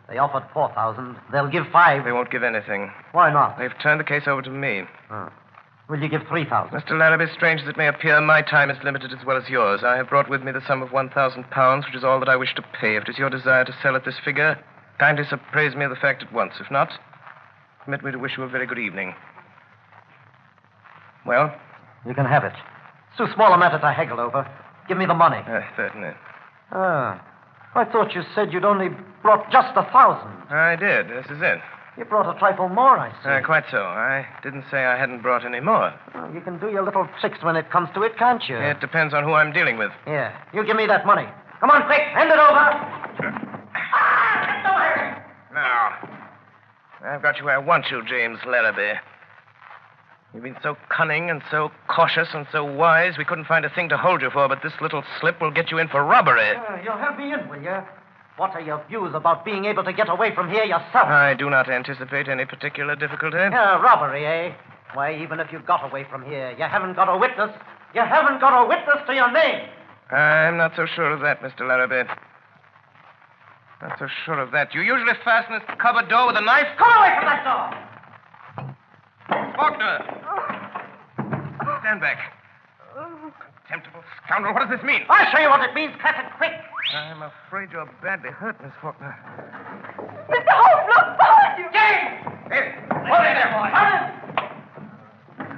They offered 4,000. They'll give 5. They won't give anything. Why not? They've turned the case over to me. Oh. Will you give 3,000? Mr. Larrabee, strange as it may appear, my time is limited as well as yours. I have brought with me the sum of £1,000, which is all that I wish to pay. If it is your desire to sell at this figure, kindly appraise me of the fact at once. If not, permit me to wish you a very good evening. Well? You can have it. It's too small a matter to haggle over. Give me the money. Certainly. Ah. I thought you said you'd only brought just 1,000. I did. This is it. You brought a trifle more, I see. Quite so. I didn't say I hadn't brought any more. Well, you can do your little tricks when it comes to it, can't you? It depends on who I'm dealing with. Yeah. You give me that money. Come on, quick. Hand it over. Sure. Now, I've got you where I want you, James Larrabee. You've been so cunning and so cautious and so wise, we couldn't find a thing to hold you for, but this little slip will get you in for robbery. You'll help me in, will you? What are your views about being able to get away from here yourself? I do not anticipate any particular difficulty. Robbery, eh? Why, even if you got away from here, you haven't got a witness. You haven't got a witness to your name. I'm not so sure of that, Mr. Larrabee. Not so sure of that. You usually fasten this cupboard door with a knife. Come away from that door! Faulkner! Stand back. Contemptible scoundrel. What does this mean? I'll show you what it means, Captain, quick. I'm afraid you're badly hurt, Miss Faulkner. Mr. Holmes, look behind you! Hold it there, boy.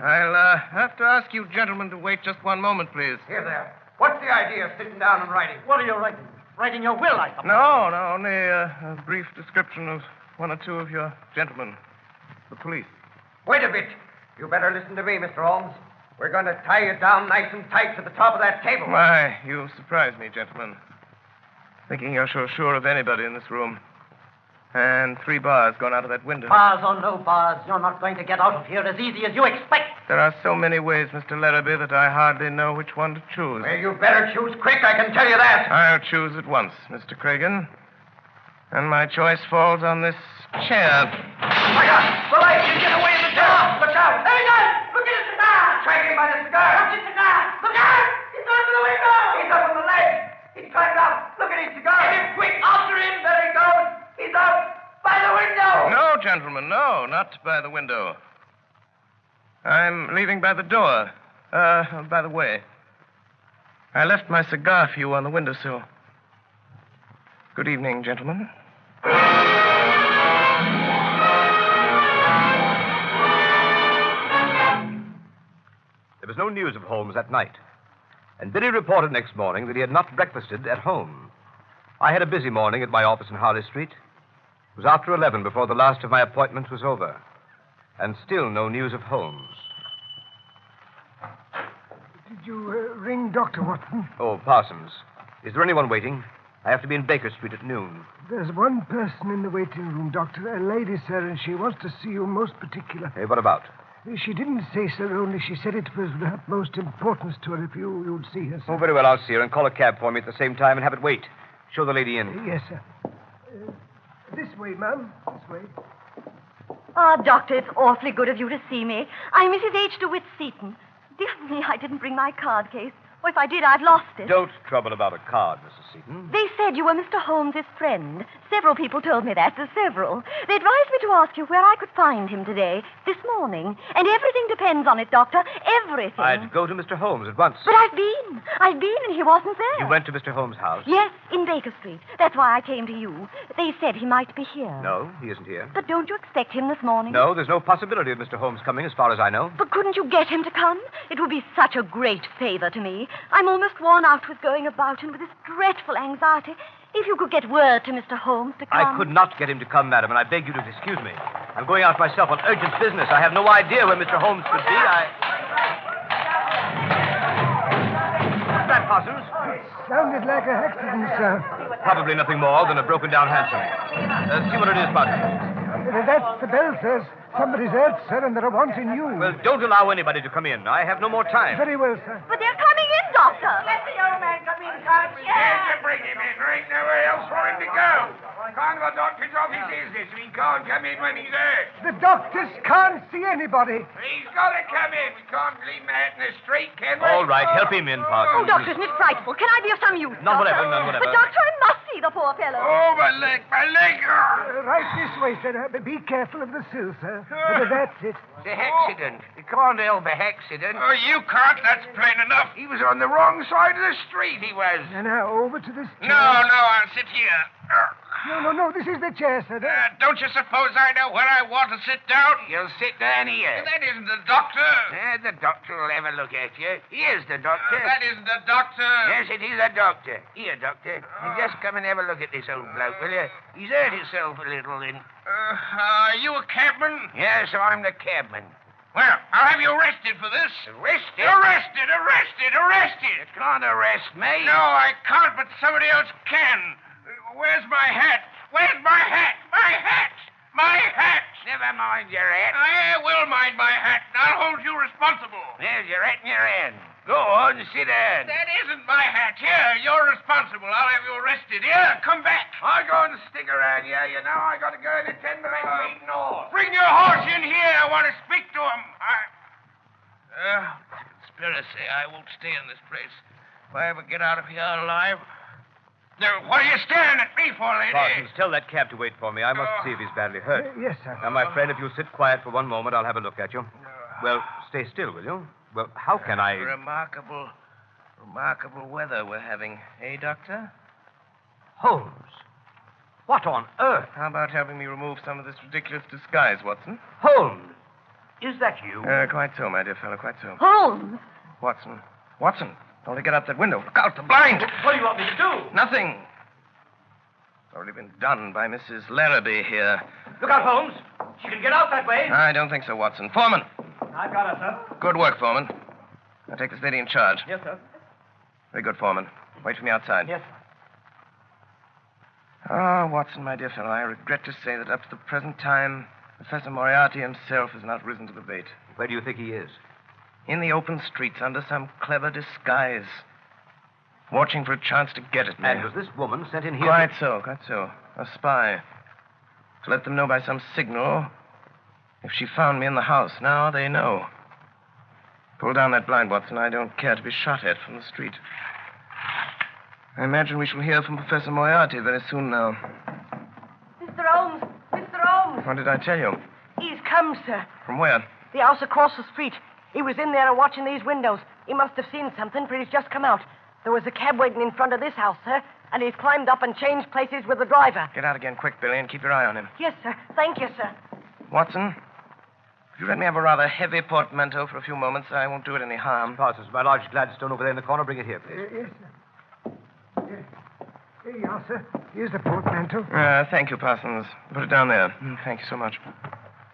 I'll have to ask you gentlemen to wait just one moment, please. Here there. What's the idea of sitting down and writing? What are you writing? Writing your will, I suppose. No, only a brief description of one or two of your gentlemen. The police. Wait a bit. You better listen to me, Mr. Holmes. We're going to tie you down nice and tight to the top of that table. Why, you surprise me, gentlemen. Thinking you're so sure of anybody in this room. And 3 bars gone out of that window. Bars or no bars, you're not going to get out of here as easy as you expect. There are so many ways, Mr. Larrabee, that I hardly know which one to choose. Well, you better choose quick, I can tell you that. I'll choose at once, Mr. Cragen. And my choice falls on this chair. My God! The light! You get away in the dark! Look out! There he goes! Look at his cigar! Track him by the cigar! Watch his cigar! Look out! He's going to the window! He's up on the ledge! He's climbed up! Look at his cigar! Get him quick! After him! There he goes! He's out! By the window! No, gentlemen, no, not by the window. I'm leaving by the door. By the way, I left my cigar for you on the windowsill. Good evening, gentlemen. There was no news of Holmes that night. And Billy reported next morning that he had not breakfasted at home. I had a busy morning at my office in Harley Street. It was after 11 before the last of my appointments was over. And still no news of Holmes. Did you ring Dr. Watson? Oh, Parsons. Is there anyone waiting? I have to be in Baker Street at noon. There's one person in the waiting room, Doctor. A lady, sir, and she wants to see you most particular. Hey, what about? She didn't say, sir, only she said it was of the utmost importance to her if you'd see her, sir. Oh, very well, I'll see her and call a cab for me at the same time and have it wait. Show the lady in. Yes, sir. This way, ma'am. This way. Ah, Doctor, it's awfully good of you to see me. I'm Mrs. H. DeWitt Seaton. Dear me, I didn't bring my card case. Or if I did, I've lost it. Don't trouble about a card, Mrs. Seaton. They said you were Mr. Holmes's friend. Several people told me that. Several. They advised me to ask you where I could find him today, this morning. And everything depends on it, Doctor. Everything. I'd go to Mr. Holmes at once. But I've been and he wasn't there. You went to Mr. Holmes' house? Yes, in Baker Street. That's why I came to you. They said he might be here. No, he isn't here. But don't you expect him this morning? No, there's no possibility of Mr. Holmes coming as far as I know. But couldn't you get him to come? It would be such a great favor to me. I'm almost worn out with going about and with this dreadful anxiety. If you could get word to Mr. Holmes to come. I could not get him to come, madam, and I beg you to excuse me. I'm going out myself on urgent business. I have no idea where Mr. Holmes could be. What's that, Parsons? Sounded like an accident, sir. Probably nothing more than a broken-down hansom. See what it is, Parsons. That's the bell, sir. Somebody's hurt, sir, and they're wanting you. Well, don't allow anybody to come in. I have no more time. Very well, sir. But they're coming in, Doctor. Let the old man come in, can't you? Yes, you bring him in. There ain't nowhere else for him to go. What kind of a doctor's office is this if he can't come in when he's hurt? The doctors can't see anybody. He's got to come in. We can't leave him out in the street, can we? All right, help him in, Oh, Parsons. Doctor, isn't it frightful? Can I be of some use, None Doctor? whatever. But, Doctor, I must see the poor fellow. Oh, my leg. Right this way, sir. Be careful of the sill, sir. That's it. It's a accident. You can't help a accident. Oh, you can't. That's plain enough. He was on the wrong side of the street, he was. Now, over to this chair. No, I'll sit here. No, this is the chair, sir. Don't you suppose I know where I want to sit down? You'll sit down here. That isn't the doctor. The doctor will have a look at you. Here's the doctor. That isn't the doctor. Yes, it is a doctor. Here, doctor. You just come and have a look at this old bloke, will you? He's hurt himself a little in... Are you a cabman? Yes, I'm the cabman. Well, I'll have you arrested for this. Arrested? Arrested! You can't arrest me. No, I can't, but somebody else can. Where's my hat? My hat! Never mind your hat. I will mind my hat, and I'll hold you responsible. There's your hat in your hand. Go on, sit down. That isn't my hat. Here, you're responsible. I'll have you arrested. Here, come back. I go and stick around here. You know, I got to go and attend to my meeting horse. Bring your horse in here. I want to speak to him. Conspiracy. I won't stay in this place. If I ever get out of here alive... What are you staring at me for, lady? Parsons, tell that cab to wait for me. I must see if he's badly hurt. Yes, sir. Now, my friend, if you'll sit quiet for one moment, I'll have a look at you. Well, stay still, will you? Well, how can I... Remarkable Remarkable weather we're having, eh, Doctor? Holmes, what on earth? How about helping me remove some of this ridiculous disguise, Watson? Holmes, is that you? Quite so, my dear fellow, quite so. Holmes! Watson, don't get out that window. Look out, the blind! What do you want me to do? Nothing. It's already been done by Mrs. Larrabee here. Look out, Holmes. She can get out that way. I don't think so, Watson. Foreman. I've got her, sir. Good work, Foreman. Now take this lady in charge. Yes, sir. Very good, Foreman. Wait for me outside. Yes. Oh, Watson, my dear fellow, I regret to say that up to the present time, Professor Moriarty himself has not risen to the bait. Where do you think he is? In the open streets, under some clever disguise. Watching for a chance to get at me. And was this woman sent in here? Quite so. A spy. To let them know by some signal if she found me in the house. Now they know. Pull down that blind, Watson. I don't care to be shot at from the street. I imagine we shall hear from Professor Moriarty very soon now. Mr. Holmes! Mr. Holmes! What did I tell you? He's come, sir. From where? The house across the street. He was in there watching these windows. He must have seen something, for he's just come out. There was a cab waiting in front of this house, sir, and he's climbed up and changed places with the driver. Get out again quick, Billy, and keep your eye on him. Yes, sir. Thank you, sir. Watson, if you let me have a rather heavy portmanteau for a few moments, I won't do it any harm. Parsons, my large Gladstone over there in the corner. Bring it here, please. Yes, sir. Here you are, sir. Here's the portmanteau. Thank you, Parsons. Put it down there. Thank you so much.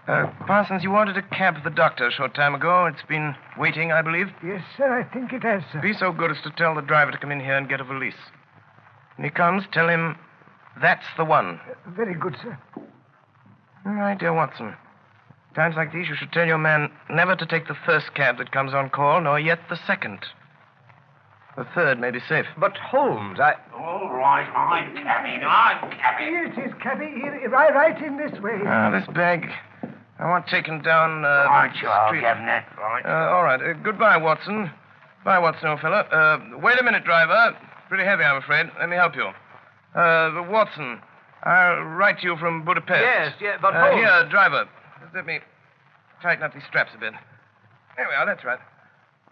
Parsons, you ordered a cab for the doctor a short time ago. It's been waiting, I believe. Yes, sir, I think it has, sir. Be so good as to tell the driver to come in here and get a valise. When he comes, tell him that's the one. Very good, sir. My dear Watson, times like these, you should tell your man never to take the first cab that comes on call, nor yet the second. The third may be safe. But, Holmes, All right, I'm cabby. Here it is, cabby. Here, right in this way. This bag, I want taken down, Right, you are, street. Governor. Right. All right. Goodbye, Watson. Bye, Watson, old fella. Wait a minute, driver. Pretty heavy, I'm afraid. Let me help you. Watson, I'll write to you from Budapest. Yes, but Holmes... Here, driver. Just let me tighten up these straps a bit. There we are, that's right.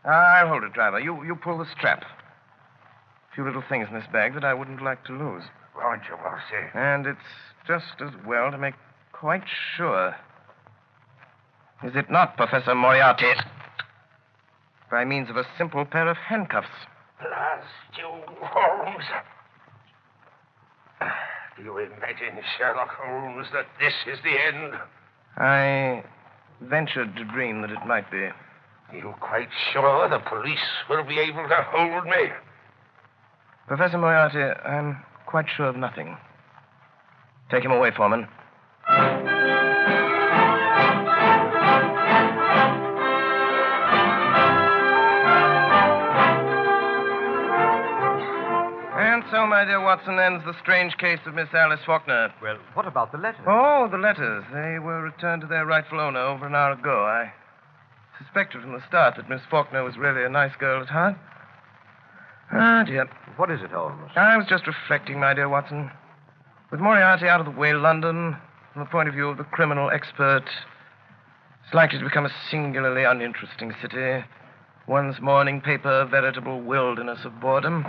I'll hold it, driver. You pull the strap. A few little things in this bag that I wouldn't like to lose. Right, you are, sir. And it's just as well to make quite sure. Is it not, Professor Moriarty? By means of a simple pair of handcuffs. Blast you, Holmes. Do you imagine, Sherlock Holmes, that this is the end? I ventured to dream that it might be. You quite sure the police will be able to hold me? Professor Moriarty, I'm quite sure of nothing. Take him away, Foreman. And so, my dear Watson, ends the strange case of Miss Alice Faulkner. Well, what about the letters? Oh, the letters. They were returned to their rightful owner over an hour ago. I suspected from the start that Miss Faulkner was really a nice girl at heart. Ah, dear. What is it, Holmes? I was just reflecting, my dear Watson. With Moriarty out of the way, London, from the point of view of the criminal expert, is likely to become a singularly uninteresting city. One's morning paper, a veritable wilderness of boredom.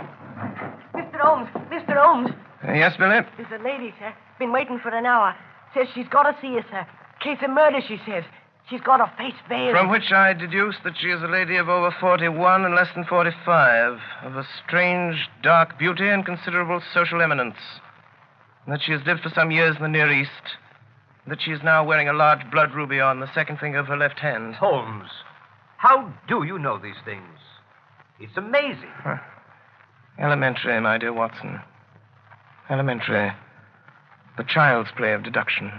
Mr. Holmes! Mr. Holmes! Yes, Billy? There's a lady, sir. Been waiting for an hour. Says she's got to see you, sir. Case of murder, she says. She's got her face veiled. From which I deduce that she is a lady of over 41 and less than 45, of a strange, dark beauty and considerable social eminence. And that she has lived for some years in the Near East. And that she is now wearing a large blood ruby on the second finger of her left hand. Holmes, how do you know these things? It's amazing. Elementary, my dear Watson. Elementary. The child's play of deduction.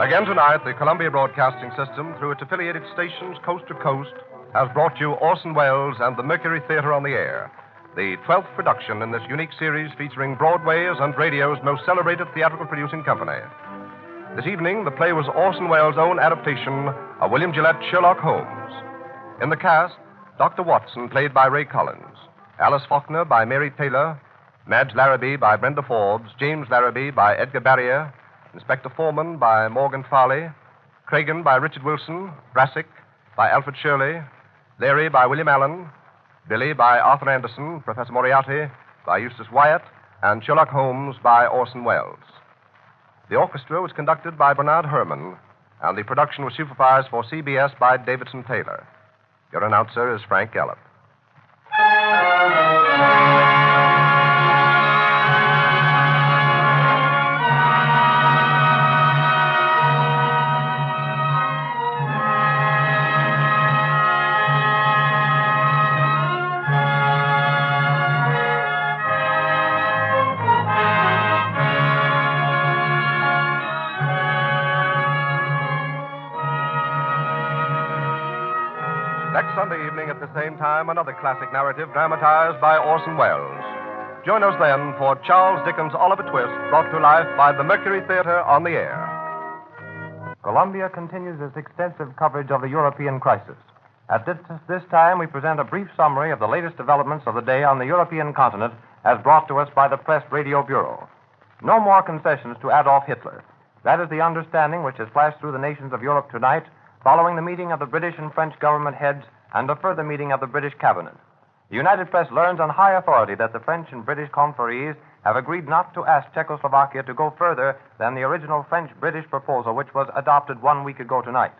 Again tonight, the Columbia Broadcasting System, through its affiliated stations coast to coast, has brought you Orson Welles and the Mercury Theater on the Air, the 12th production in this unique series featuring Broadway's and radio's most celebrated theatrical producing company. This evening, the play was Orson Welles' own adaptation of William Gillette's Sherlock Holmes. In the cast, Dr. Watson, played by Ray Collins, Alice Faulkner by Mary Taylor, Madge Larrabee by Brenda Forbes, James Larrabee by Edgar Barrier, Inspector Foreman by Morgan Farley, Cragen by Richard Wilson, Brassic by Alfred Shirley, Leary by William Allen, Billy by Arthur Anderson, Professor Moriarty by Eustace Wyatt, and Sherlock Holmes by Orson Welles. The orchestra was conducted by Bernard Herrmann, and the production was supervised for CBS by Davidson Taylor. Your announcer is Frank Gallop. Next Sunday evening at the same time, another classic narrative dramatized by Orson Welles. Join us then for Charles Dickens' Oliver Twist, brought to life by the Mercury Theater on the air. Columbia continues its extensive coverage of the European crisis. At this time, we present a brief summary of the latest developments of the day on the European continent as brought to us by the Press Radio Bureau. No more concessions to Adolf Hitler. That is the understanding which has flashed through the nations of Europe tonight, following the meeting of the British and French government heads and a further meeting of the British cabinet. The United Press learns on high authority that the French and British conferees have agreed not to ask Czechoslovakia to go further than the original French-British proposal, which was adopted 1 week ago tonight.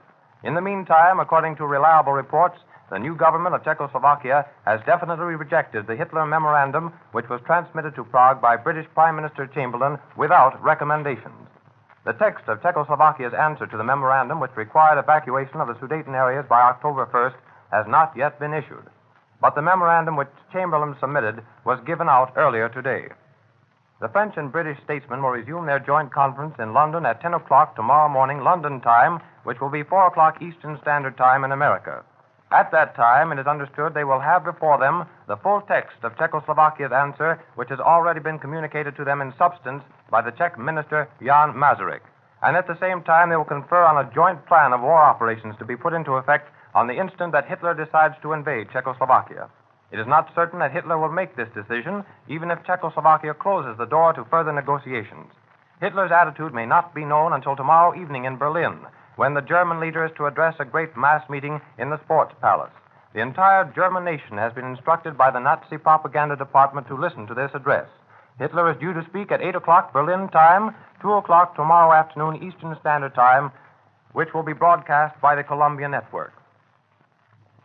In the meantime, according to reliable reports, the new government of Czechoslovakia has definitely rejected the Hitler memorandum, which was transmitted to Prague by British Prime Minister Chamberlain without recommendations. The text of Czechoslovakia's answer to the memorandum, which required evacuation of the Sudeten areas by October 1st, has not yet been issued. But the memorandum which Chamberlain submitted was given out earlier today. The French and British statesmen will resume their joint conference in London at 10 o'clock tomorrow morning, London time, which will be 4 o'clock Eastern Standard Time in America. At that time, it is understood they will have before them the full text of Czechoslovakia's answer, which has already been communicated to them in substance by the Czech minister Jan Masaryk. And at the same time, they will confer on a joint plan of war operations to be put into effect on the instant that Hitler decides to invade Czechoslovakia. It is not certain that Hitler will make this decision, even if Czechoslovakia closes the door to further negotiations. Hitler's attitude may not be known until tomorrow evening in Berlin, when the German leader is to address a great mass meeting in the Sports Palace. The entire German nation has been instructed by the Nazi propaganda department to listen to this address. Hitler is due to speak at 8 o'clock Berlin time, 2 o'clock tomorrow afternoon Eastern Standard Time, which will be broadcast by the Columbia Network.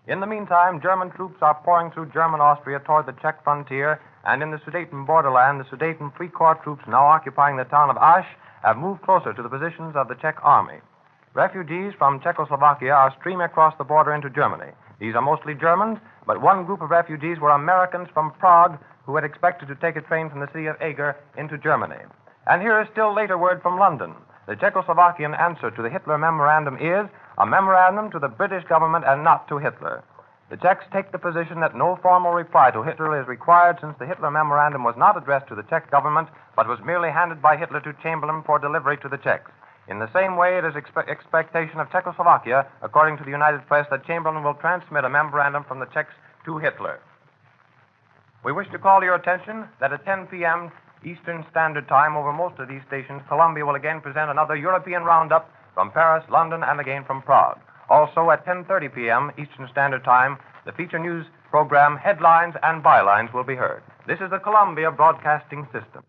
In the meantime, German troops are pouring through German Austria toward the Czech frontier, and in the Sudeten borderland, the Sudeten Free Corps troops now occupying the town of Asch have moved closer to the positions of the Czech army. Refugees from Czechoslovakia are streaming across the border into Germany. These are mostly Germans, but one group of refugees were Americans from Prague who had expected to take a train from the city of Eger into Germany. And here is still later word from London. The Czechoslovakian answer to the Hitler memorandum is a memorandum to the British government and not to Hitler. The Czechs take the position that no formal reply to Hitler is required, since the Hitler memorandum was not addressed to the Czech government, but was merely handed by Hitler to Chamberlain for delivery to the Czechs. In the same way, it is expectation of Czechoslovakia, according to the United Press, that Chamberlain will transmit a memorandum from the Czechs to Hitler. We wish to call your attention that at 10 p.m. Eastern Standard Time over most of these stations, Columbia will again present another European roundup from Paris, London, and again from Prague. Also at 10:30 p.m. Eastern Standard Time, the feature news program Headlines and Bylines will be heard. This is the Columbia Broadcasting System.